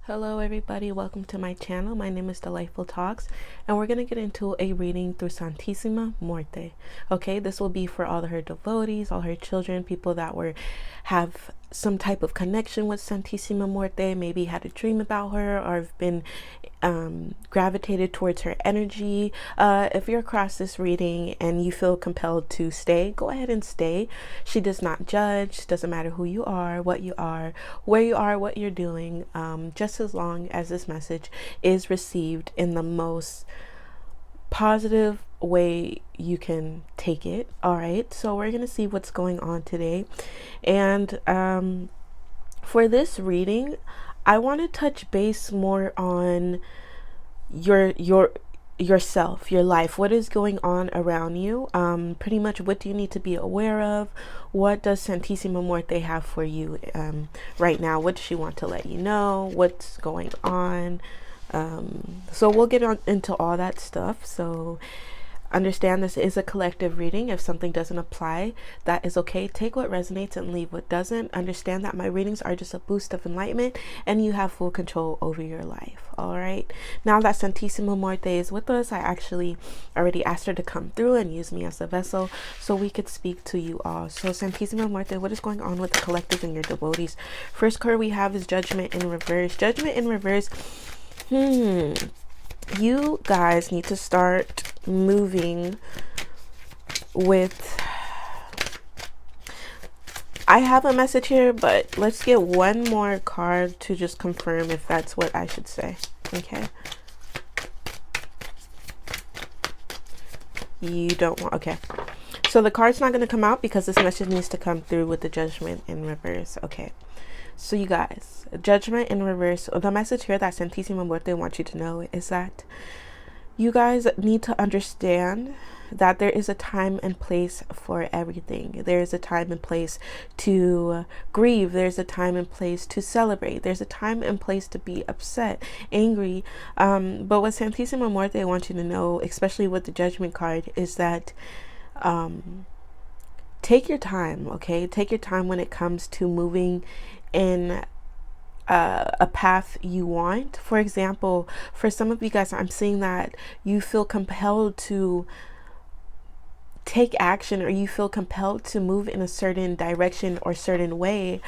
Hello everybody, welcome to my channel. My name is Delightful Talks and we're going to get into a reading through Santissima Muerte. Okay, this will be for all of her devotees, all her children, people that have some type of connection with Santissima Muerte, maybe had a dream about her or have been gravitated towards her energy. If you're across this reading and you feel compelled to stay, go ahead and stay. She does not judge. Doesn't matter who you are, what you are, where you are, what you're doing, just as long as this message is received in the most positive way you can take it. All right, so we're gonna see what's going on today, and for this reading I want to touch base more on yourself, your life, what is going on around you, pretty much what do you need to be aware of, what does Santissima Muerte have for you right now, what does she want to let you know, what's going on. So we'll get on into all that stuff. So understand this is a collective reading. If something doesn't apply, that is okay. Take what resonates and leave what doesn't. Understand that my readings are just a boost of enlightenment and you have full control over your life. All right. Now that Santissima Muerte is with us, I actually already asked her to come through and use me as a vessel so we could speak to you all. So Santissima Muerte, what is going on with the collective and your devotees? First card we have is Judgment in reverse. Judgment in reverse. You guys need to start moving with, I have a message here, but let's get one more card to just confirm if that's what I should say. Okay. You don't want, okay. So the card's not going to come out because this message needs to come through with the Judgment in reverse. Okay. So you guys, Judgment in reverse. The message here that Santissima Muerte wants you to know is that you guys need to understand that there is a time and place for everything. There is a time and place to grieve. There's a time and place to celebrate. There's a time and place to be upset, angry. But what Santissima Muerte wants you to know, especially with the Judgment card, is that take your time, okay? Take your time when it comes to moving in a path you want. For example, for some of you guys, I'm seeing that you feel compelled to take action, or you feel compelled to move in a certain direction or certain way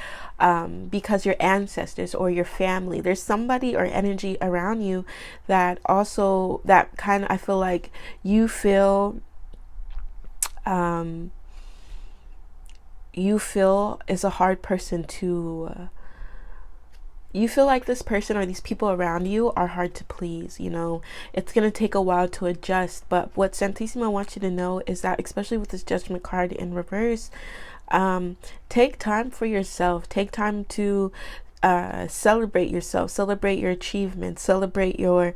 because your ancestors or your family, there's somebody or energy around you that also, that kind of, I feel like you feel is a hard person to you feel like this person or these people around you are hard to please. You know, it's going to take a while to adjust. But what Santissima wants you to know is that, especially with this Judgment card in reverse, take time for yourself. Take time to celebrate yourself, celebrate your achievements, celebrate your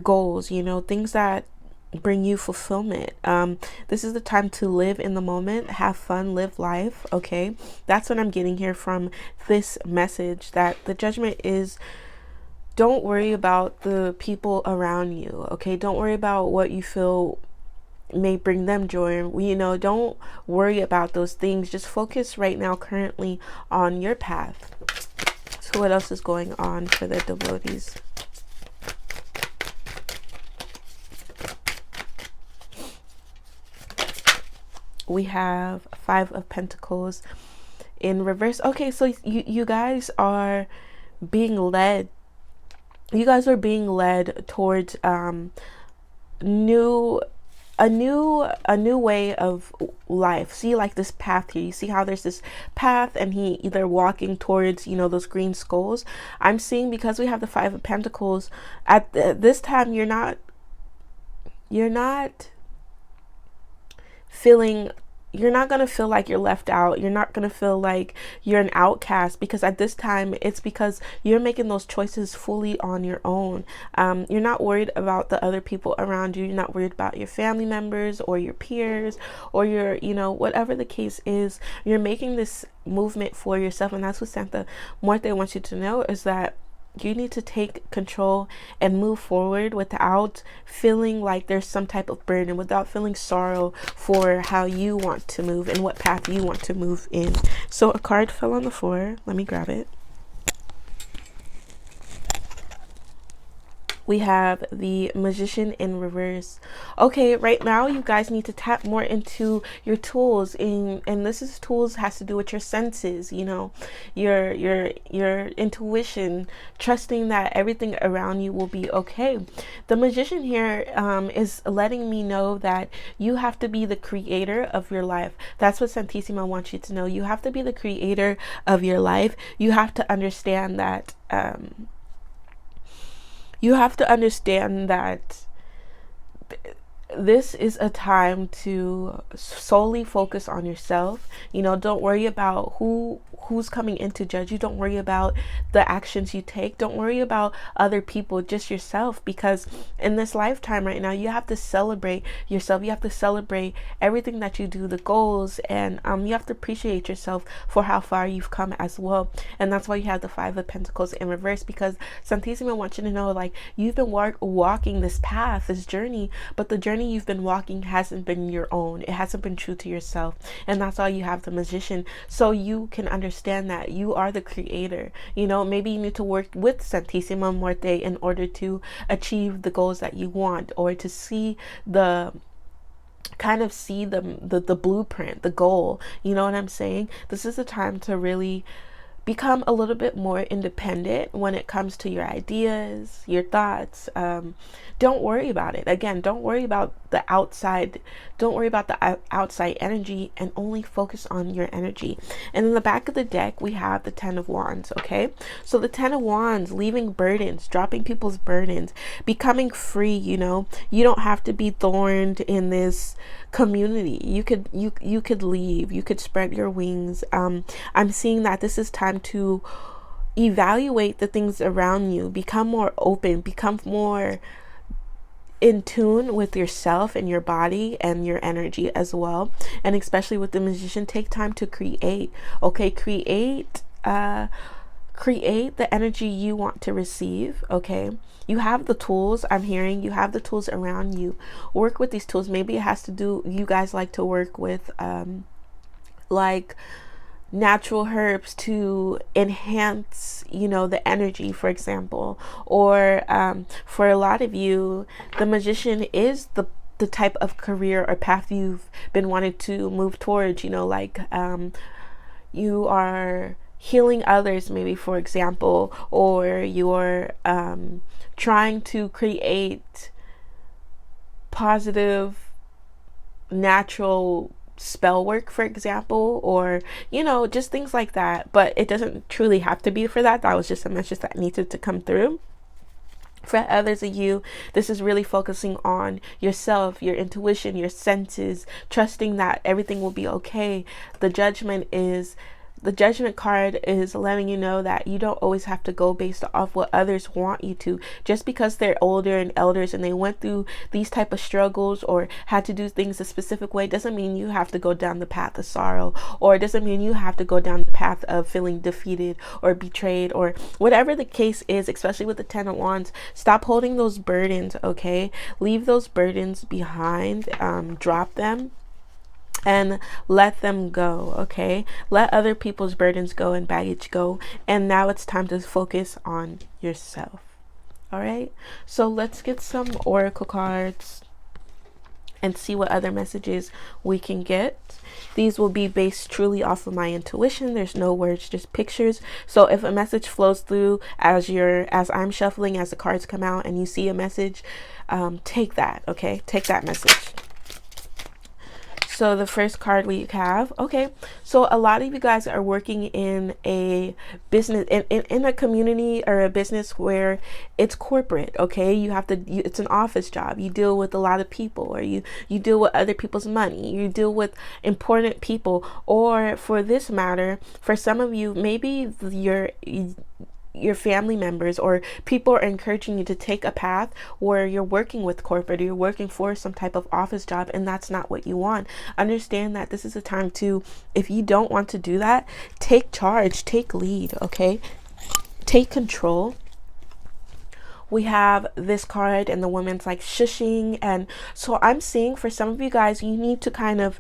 goals, you know, things that bring you fulfillment. This is the time to live in the moment, have fun, live life. Okay, that's what I'm getting here from this message, that the Judgment is, don't worry about the people around you. Okay, don't worry about what you feel may bring them joy. You know, don't worry about those things. Just focus right now, currently, on your path. So what else is going on for the devotees? We have Five of Pentacles in reverse. Okay, so you guys are being led. You guys are being led towards a new way of life. See, like this path here, you see how there's this path and he either walking towards, you know, those green skulls. I'm seeing, because we have the Five of Pentacles at this time, you're not gonna feel like you're left out. You're not gonna feel like you're an outcast, because at this time it's because you're making those choices fully on your own. You're not worried about the other people around you. You're not worried about your family members or your peers or your, you know, whatever the case is. You're making this movement for yourself, and that's what Santa Muerte wants you to know, is that you need to take control and move forward without feeling like there's some type of burden, without feeling sorrow for how you want to move and what path you want to move in. So a card fell on the floor. Let me grab it. We have the Magician in reverse. Okay, right now you guys need to tap more into your tools, and this is tools has to do with your senses, you know, your intuition, trusting that everything around you will be okay. The Magician here is letting me know that you have to be the creator of your life. That's what Santissima wants you to know. You have to be the creator of your life. You have to understand that this is a time to solely focus on yourself. You know, don't worry about who's coming in to judge you. Don't worry about the actions you take. Don't worry about other people, just yourself, because in this lifetime right now, you have to celebrate yourself. You have to celebrate everything that you do, the goals, and you have to appreciate yourself for how far you've come as well. And that's why you have the Five of Pentacles in reverse, because Santissima wants you to know, like, you've been walking this path, this journey, but the journey you've been walking hasn't been your own. It hasn't been true to yourself. And that's why you have the Magician, so you can understand that you are the creator. You know, maybe you need to work with Santissima Muerte in order to achieve the goals that you want, or to see the the blueprint, the goal. You know what I'm saying? This is the time to really become a little bit more independent when it comes to your ideas, your thoughts. Don't worry about it. Again, don't worry about the outside. Don't worry about the outside energy, and only focus on your energy. And in the back of the deck, we have the Ten of Wands. Okay, so the Ten of Wands, leaving burdens, dropping people's burdens, becoming free. You know, you don't have to be thorned in this community. You could leave. You could spread your wings. I'm seeing that this is time to evaluate the things around you, become more open, become more in tune with yourself and your body and your energy as well. And especially with the Magician, take time to create. Okay, create the energy you want to receive. Okay, you have the tools. I'm hearing you have the tools around you. Work with these tools. Maybe it has to do, you guys like to work with like natural herbs to enhance, you know, the energy, for example. Or for a lot of you, the Magician is the type of career or path you've been wanting to move towards. You know, like you are healing others, maybe, for example, or you're trying to create positive natural spell work, for example, or, you know, just things like that. But it doesn't truly have to be for that. That was just a message that needed to come through. For others of you, this is really focusing on yourself, your intuition, your senses, trusting that everything will be okay. The Judgment card is letting you know that you don't always have to go based off what others want you to. Just because they're older and elders and they went through these type of struggles or had to do things a specific way, doesn't mean you have to go down the path of sorrow, or it doesn't mean you have to go down the path of feeling defeated or betrayed, or whatever the case is. Especially with the Ten of Wands, stop holding those burdens. Okay, leave those burdens behind. Drop them and let them go. Okay, let other people's burdens go and baggage go, and now it's time to focus on yourself. All right, so let's get some oracle cards and see what other messages we can get. These will be based truly off of my intuition. There's no words, just pictures. So if a message flows through as I'm shuffling, as the cards come out, and you see a message, take that. Okay, take that message. So the first card we have, okay, so a lot of you guys are working in a business, in a community or a business where it's corporate. Okay, it's an office job. You deal with a lot of people, or you deal with other people's money. You deal with important people. Or for this matter, for some of you, maybe your family members or people are encouraging you to take a path where you're working with corporate, or you're working for some type of office job, and that's not what you want. Understand that this is a time to, if you don't want to do that, take charge, take lead. Okay, take control. We have this card, and the woman's like shushing, and so I'm seeing for some of you guys, you need to kind of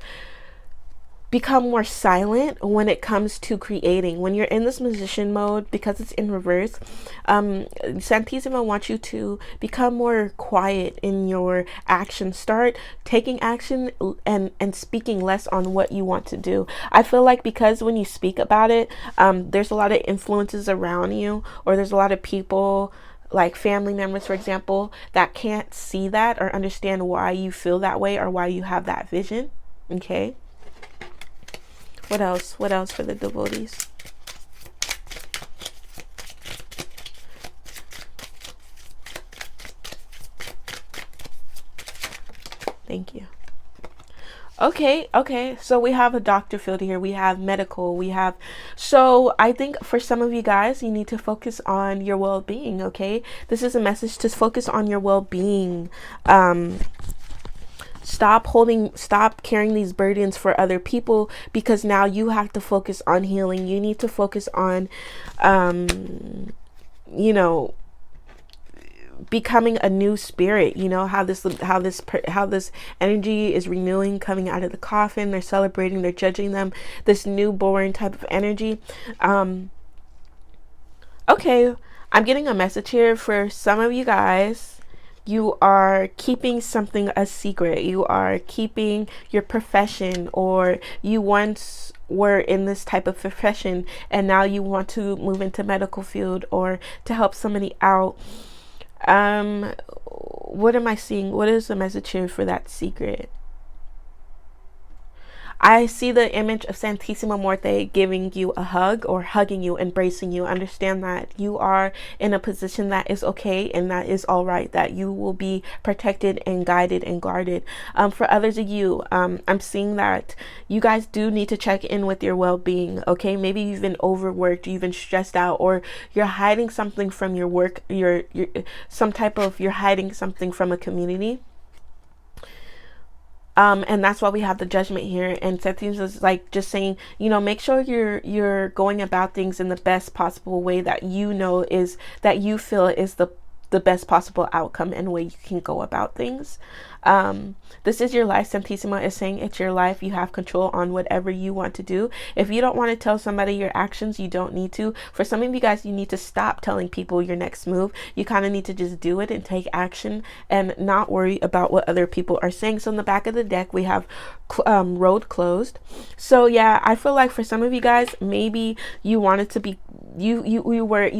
become more silent when it comes to creating. When you're in this musician mode, because it's in reverse, Santissima wants you to become more quiet in your action. Start taking action and speaking less on what you want to do. I feel like because when you speak about it, there's a lot of influences around you, or there's a lot of people, like family members, for example, that can't see that or understand why you feel that way or why you have that vision. Okay. What else? What else for the devotees? Thank you. Okay. So we have a doctor field here. We have medical. We have... So I think for some of you guys, you need to focus on your well-being, okay? This is a message to focus on your well-being. Stop carrying these burdens for other people, because now you have to focus on healing. You need to focus on, becoming a new spirit. How this energy is renewing, coming out of the coffin. They're celebrating, they're judging them, this newborn type of energy. Okay, I'm getting a message here for some of you guys. You are keeping something a secret. You are keeping your profession, or you once were in this type of profession and now you want to move into medical field or to help somebody out. What am I seeing? What is the message here for that secret? I see the image of Santissima Muerte giving you a hug, or hugging you, embracing you. Understand that you are in a position that is okay and that is all right, that you will be protected and guided and guarded. For others of you, I'm seeing that you guys do need to check in with your well-being, okay? Maybe you've been overworked, you've been stressed out, or you're hiding something from your work, you're hiding something from a community. And that's why we have the judgment here. And Santissima is like just saying, make sure you're going about things in the best possible way that you feel is the best possible outcome and way you can go about things. This is your life. Santissima is saying it's your life. You have control on whatever you want to do. If you don't want to tell somebody your actions, you don't need to. For some of you guys, you need to stop telling people your next move. You kind of need to just do it and take action and not worry about what other people are saying. So in the back of the deck, we have road closed. So yeah, I feel like for some of you guys, maybe you wanted to be you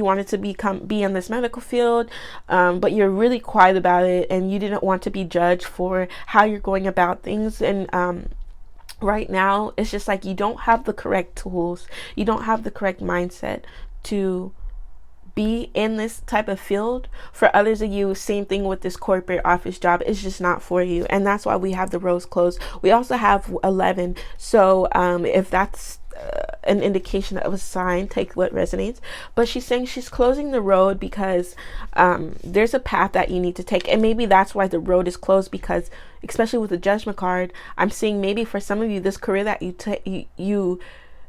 wanted to be in this medical field, but you're really quiet about it and you didn't want to be judged for how you're going about things. And right now it's just like you don't have the correct tools, you don't have the correct mindset to be in this type of field. For others of you, same thing with this corporate office job. It's just not for you, and that's why we have the rose closed. We also have 11, so if that's an indication of a sign, take what resonates. But she's saying she's closing the road because there's a path that you need to take, and maybe that's why the road is closed, because especially with the judgment card, I'm seeing maybe for some of you, this career that you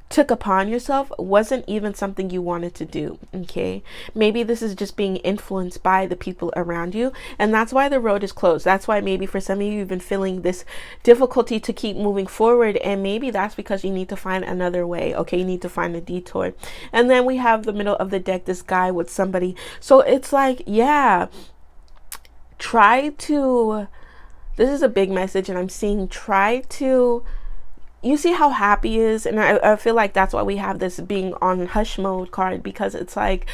took upon yourself wasn't even something you wanted to do. Okay, maybe this is just being influenced by the people around you, and that's why the road is closed. That's why maybe for some of you, you've been feeling this difficulty to keep moving forward, and maybe that's because you need to find another way. Okay, you need to find a detour. And then we have the middle of the deck, this guy with somebody. So it's like, yeah, this is a big message, and I'm seeing you see how happy he is, and I feel like that's why we have this being on hush mode card, because it's like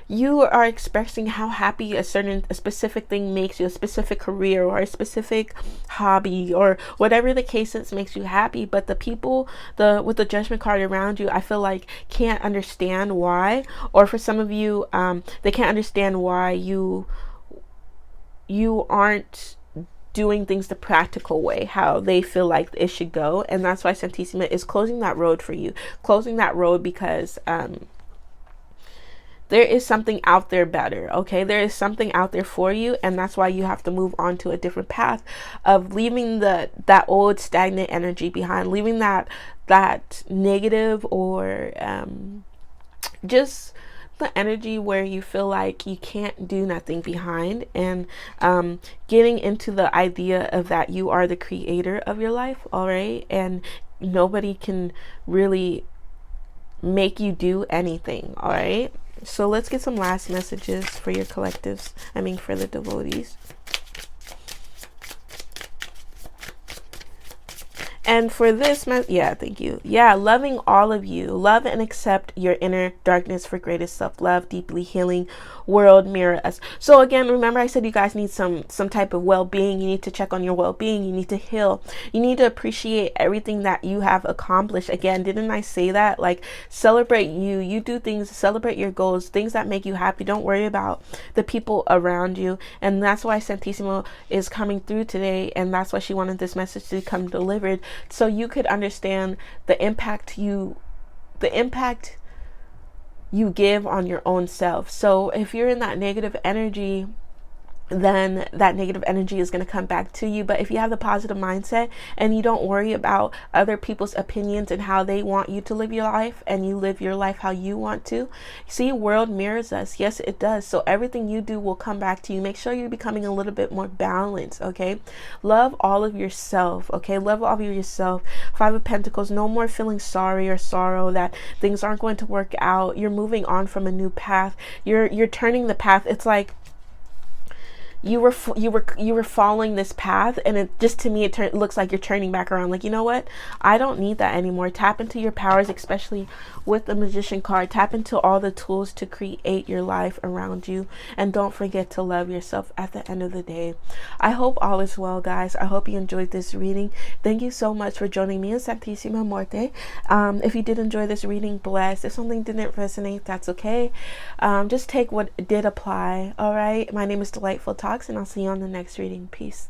you are expressing how happy a specific thing makes you, a specific career or a specific hobby or whatever the case is, makes you happy. But the people with the judgment card around you, I feel like can't understand why. Or for some of you, they can't understand why you aren't doing things the practical way, how they feel like it should go. And that's why Santissima is closing that road for you, closing that road, because there is something out there better. Okay, there is something out there for you, and that's why you have to move on to a different path of leaving that old stagnant energy behind, leaving that negative or just the energy where you feel like you can't do nothing behind, and getting into the idea of that you are the creator of your life. All right, and nobody can really make you do anything. All right, so let's get some last messages for your collectives, for the devotees. And for this, yeah, thank you. Yeah, loving all of you. Love and accept your inner darkness for greatest self-love, deeply healing world mirror us. So again, remember I said you guys need some type of well-being. You need to check on your well-being. You need to heal. You need to appreciate everything that you have accomplished. Again, didn't I say that? Like, celebrate you. You do things, celebrate your goals, things that make you happy. Don't worry about the people around you. And that's why Santissimo is coming through today. And that's why she wanted this message to come delivered, so you could understand the impact you give on your own self. So if you're in that negative energy, then that negative energy is going to come back to you. But if you have the positive mindset and you don't worry about other people's opinions and how they want you to live your life, and you live your life how you want to, see, world mirrors us. Yes, it does. So everything you do will come back to you. Make sure you're becoming a little bit more balanced. Okay, love all of yourself. Okay, love all of yourself. Five of Pentacles. No more feeling sorry or sorrow that things aren't going to work out. You're moving on from a new path. You're turning the path. It's like you were following this path, and it just, to me, it looks like you're turning back around. Like, you know what, I don't need that anymore. Tap into your powers, especially with the Magician card. Tap into all the tools to create your life around you, and don't forget to love yourself at the end of the day. I hope all is well, guys. I hope you enjoyed this reading. Thank you so much for joining me in Santissima Muerte. If you did enjoy this reading, bless. If something didn't resonate, that's okay. Just take what did apply. All right, my name is Delightful Talks, and I'll see you on the next reading. Peace.